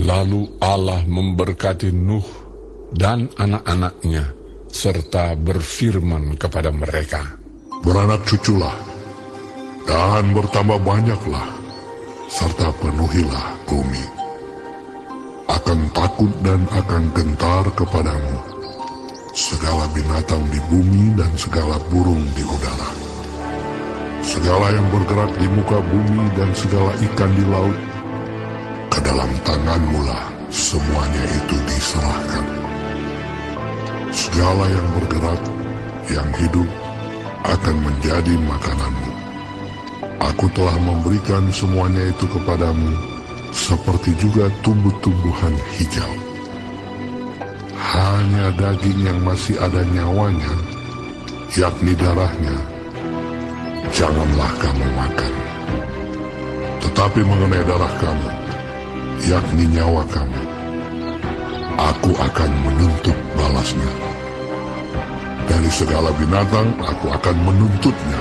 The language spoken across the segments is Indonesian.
Lalu Allah memberkati Nuh dan anak-anaknya, serta berfirman kepada mereka, Beranak cuculah, dan bertambah banyaklah, serta penuhilah bumi. Akan takut dan akan gentar kepadamu segala binatang di bumi dan segala burung di udara. Segala yang bergerak di muka bumi dan segala ikan di laut, ke dalam tanganmu lah semuanya itu diserahkan. Segala yang bergerak, yang hidup, akan menjadi makananmu. Aku telah memberikan semuanya itu kepadamu, seperti juga tumbuh-tumbuhan hijau. Hanya daging yang masih ada nyawanya, yakni darahnya, janganlah kamu makan. Tetapi mengenai darah kamu, yakni nyawa kamu, aku akan menuntut balasnya. Dari segala binatang aku akan menuntutnya,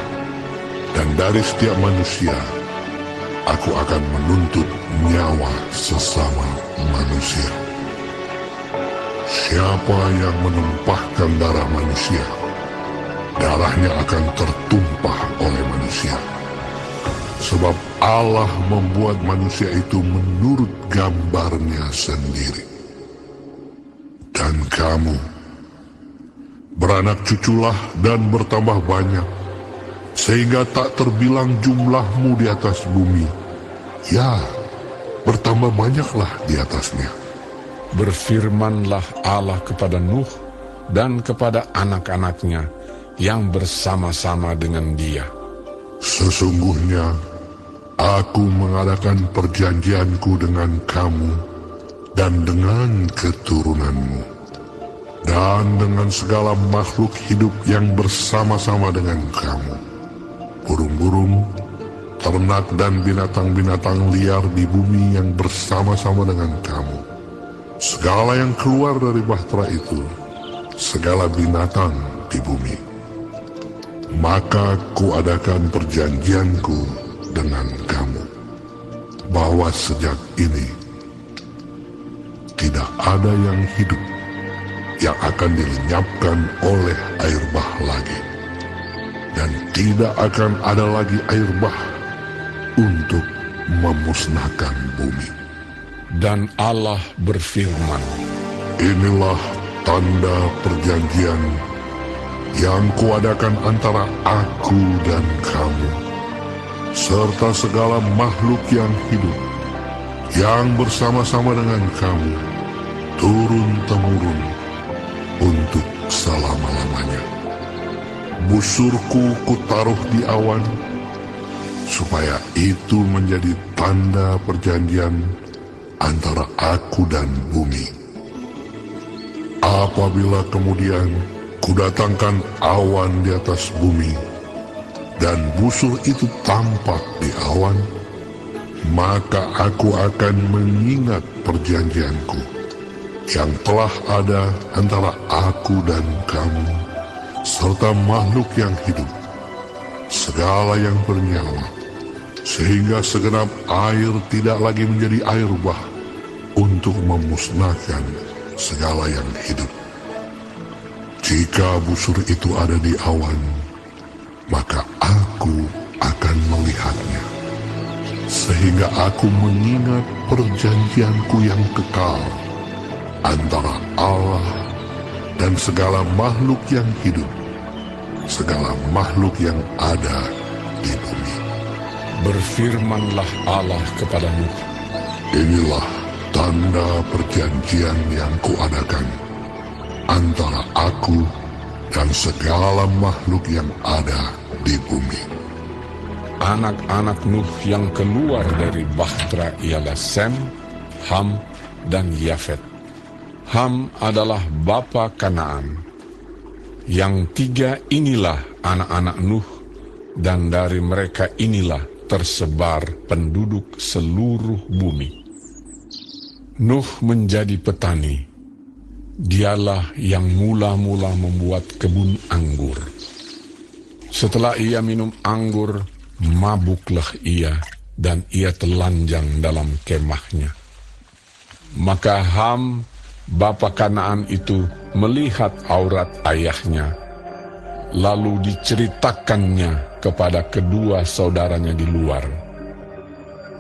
dan dari setiap manusia aku akan menuntut nyawa sesama manusia. Siapa yang menumpahkan darah manusia, darahnya akan tertumpah oleh manusia. Sebab Allah membuat manusia itu menurut gambarnya sendiri. Dan kamu, beranak cuculah dan bertambah banyak, sehingga tak terbilang jumlahmu di atas bumi. Ya, bertambah banyaklah di atasnya. berfirmanlah Allah kepada Nuh dan kepada anak-anaknya yang bersama-sama dengan dia. Sesungguhnya, aku mengadakan perjanjianku dengan kamu dan dengan keturunanmu, dan dengan segala makhluk hidup yang bersama-sama dengan kamu. Burung-burung, ternak dan binatang-binatang liar di bumi yang bersama-sama dengan kamu. Segala yang keluar dari bahtera itu, segala binatang di bumi. Maka kuadakan perjanjianku dengan kamu, bahwa sejak ini tidak ada yang hidup yang akan dilenyapkan oleh air bah lagi, dan tidak akan ada lagi air bah untuk memusnahkan bumi. Dan Allah berfirman, Inilah tanda perjanjian yang kuadakan antara aku dan kamu, serta segala makhluk yang hidup, yang bersama-sama dengan kamu, turun-temurun, untuk selama-lamanya. Busurku kutaruh di awan, supaya itu menjadi tanda perjanjian antara aku dan bumi. Apabila kemudian kudatangkan awan di atas bumi, dan busur itu tampak di awan, maka aku akan mengingat perjanjianku yang telah ada antara aku dan kamu, serta makhluk yang hidup, segala yang bernyawa, sehingga segenap air tidak lagi menjadi air bah untuk memusnahkan segala yang hidup. Jika busur itu ada di awan, maka aku akan melihatnya, sehingga aku mengingat perjanjianku yang kekal antara Allah dan segala makhluk yang hidup, segala makhluk yang ada di bumi. berfirmanlah Allah kepada Nuh, Inilah tanda perjanjian yang kuadakan antara aku dan segala makhluk yang ada di bumi. anak-anak Nuh yang keluar dari bahtera ialah Sem, Ham, dan Yafet. Ham adalah bapa Kanaan. Yang tiga inilah anak-anak Nuh, dan dari mereka inilah tersebar penduduk seluruh bumi. Nuh menjadi petani. Dialah yang mula-mula membuat kebun anggur. Setelah ia minum anggur, mabuklah ia, dan ia telanjang dalam kemahnya. Maka Ham, bapa Kanaan itu, melihat aurat ayahnya, lalu diceritakannya kepada kedua saudaranya di luar.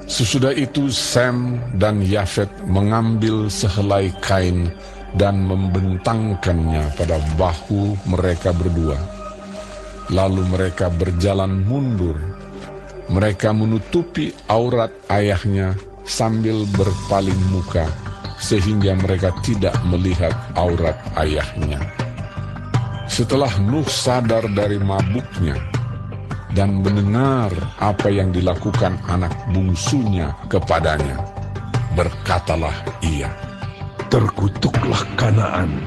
Sesudah itu Sem dan Yafet mengambil sehelai kain dan membentangkannya pada bahu mereka berdua. Lalu mereka berjalan mundur. Mereka menutupi aurat ayahnya sambil berpaling muka, sehingga mereka tidak melihat aurat ayahnya. Setelah Nuh sadar dari mabuknya dan mendengar apa yang dilakukan anak bungsunya kepadanya, berkatalah ia, "Terkutuklah Kanaan,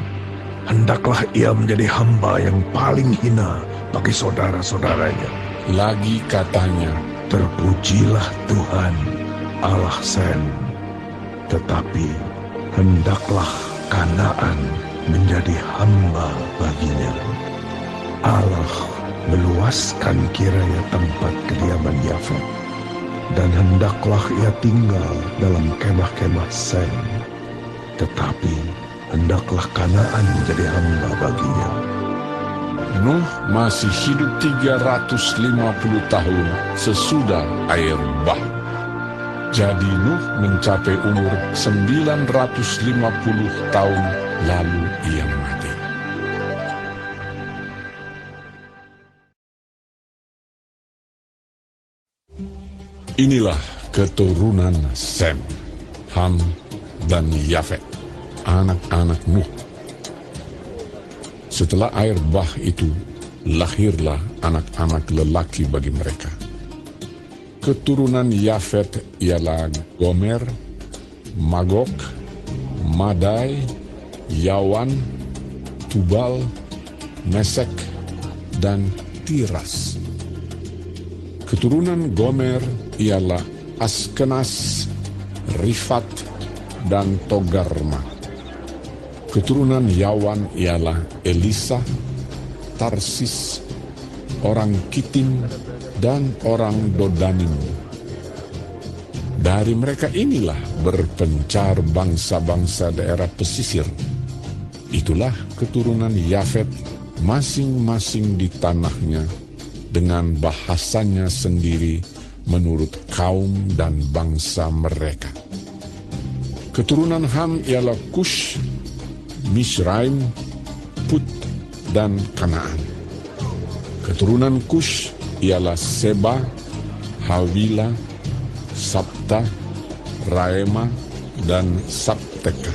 hendaklah ia menjadi hamba yang paling hina bagi saudara-saudaranya." Lagi katanya, "Terpujilah Tuhan, Allah Sem, tetapi hendaklah Kanaan menjadi hamba baginya. Allah meluaskan kiranya tempat kediaman Yafet, dan hendaklah ia tinggal dalam kemah-kemah Sem, tetapi hendaklah Kanaan menjadi hamba baginya." Nuh masih hidup 350 tahun sesudah air bah. Jadi Nuh mencapai umur 950 tahun, lalu ia mati. Inilah keturunan Sem, Ham, dan Yafet, anak-anak Nuh. Setelah air bah itu, lahirlah anak-anak lelaki bagi mereka. Keturunan Yafet ialah Gomer, Magog, Madai, Yawan, Tubal, Mesek, dan Tiras. Keturunan Gomer ialah Askenas, Rifat, dan Togarma. Keturunan Yawan ialah Elisa, Tarsis, orang Kitim, dan orang Dodanim. Dari mereka inilah berpencar bangsa-bangsa daerah pesisir. Itulah keturunan Yafet, masing-masing di tanahnya, dengan bahasanya sendiri menurut kaum dan bangsa mereka. Keturunan Ham ialah Kush, Misraim, Put, dan Kanaan. Keturunan Kush ialah Seba, Hawila, Sabta, Raema, dan Sabteka.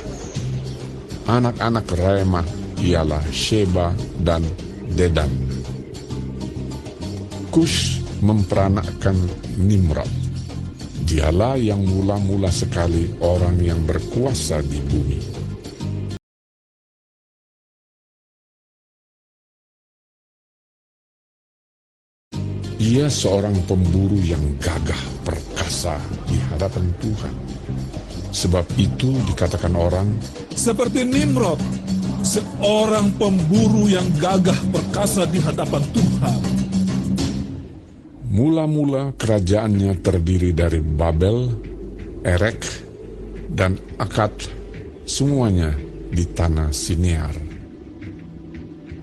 Anak-anak Raema ialah Sheba dan Dedan. Kush memperanakkan Nimrod. Dialah yang mula-mula sekali orang yang berkuasa di bumi. Ia seorang pemburu yang gagah perkasa di hadapan Tuhan. Sebab itu dikatakan orang, seperti Nimrod, seorang pemburu yang gagah perkasa di hadapan Tuhan. mula-mula kerajaannya terdiri dari Babel, Erek, dan Akad, semuanya di tanah Sinear.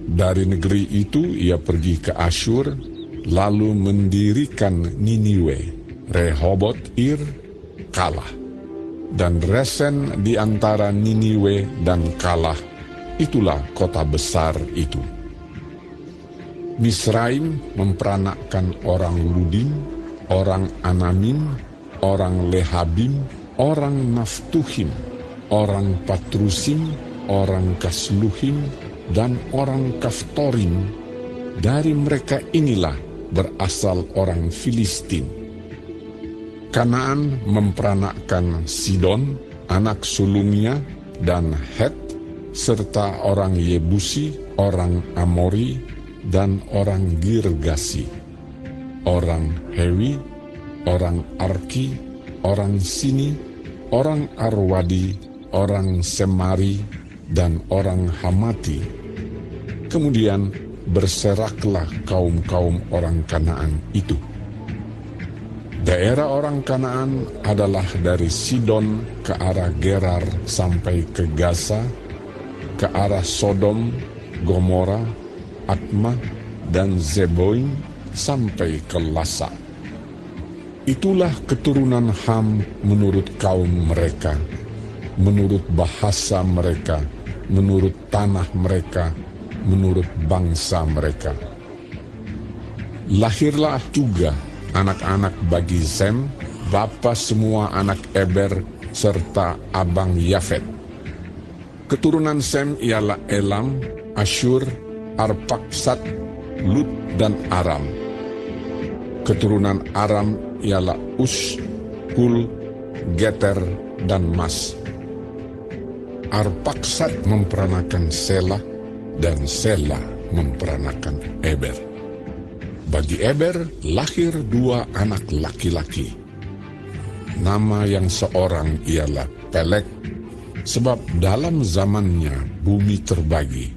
Dari negeri itu ia pergi ke Asyur, lalu mendirikan Niniwe, Rehobot Ir, Kalah, dan Resen di antara Niniwe dan Kalah. Itulah kota besar itu. Misraim memperanakkan orang Ludim, orang Anamim, orang Lehabim, orang Naftuhim, orang Patrusim, orang Kasluhim, dan orang Kaftorim. Dari mereka inilah berasal orang Filistin. Kanaan memperanakkan Sidon, anak sulungnya, dan Het, serta orang Yebusi, orang Amori, dan orang Girgasi, orang Hewi, orang Arki, orang Sini, orang Arwadi, orang Semari, dan orang Hamati. Kemudian berseraklah kaum-kaum orang Kanaan itu. Daerah orang Kanaan adalah dari Sidon ke arah Gerar sampai ke Gaza, ke arah Sodom, Gomora, Atma, dan Zeboim sampai ke Lasa. Itulah keturunan Ham menurut kaum mereka, menurut bahasa mereka, menurut tanah mereka, menurut bangsa mereka. Lahirlah juga anak-anak bagi Sem, bapa semua anak Eber, serta abang Yafet. Keturunan Sem ialah Elam, Asyur, Arpaksad, Lut, dan Aram. Keturunan Aram ialah Us, Hul, Geter, dan Mas. Arpaksad memperanakan Sela, dan Sela memperanakan Eber. Bagi Eber lahir 2 anak laki-laki. Nama yang seorang ialah Pelek, sebab dalam zamannya bumi terbagi,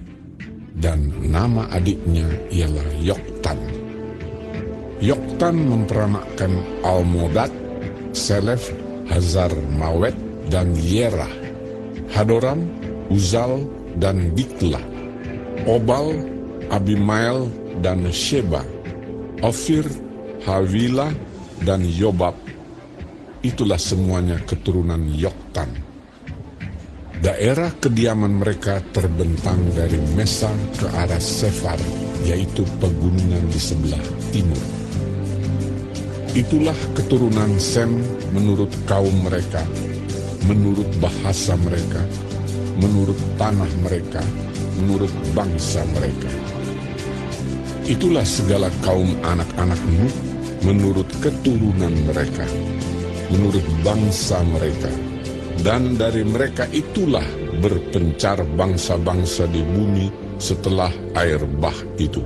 dan nama adiknya ialah Yoktan. Yoktan memperanakkan Almodad, Selef, Hazar Mawet, dan Yerah, Hadoram, Uzal, dan Dikla, Obal, Abimael, dan Sheba, Ofir, Havila, dan Yobab. Itulah semuanya keturunan Yoktan. Daerah kediaman mereka terbentang dari Mesa ke arah Sefar, yaitu pegunungan di sebelah timur. Itulah keturunan Sem menurut kaum mereka, menurut bahasa mereka, menurut tanah mereka, menurut bangsa mereka. Itulah segala kaum anak-anak Nuh menurut keturunan mereka, menurut bangsa mereka. Dan dari mereka itulah berpencar bangsa-bangsa di bumi setelah air bah itu.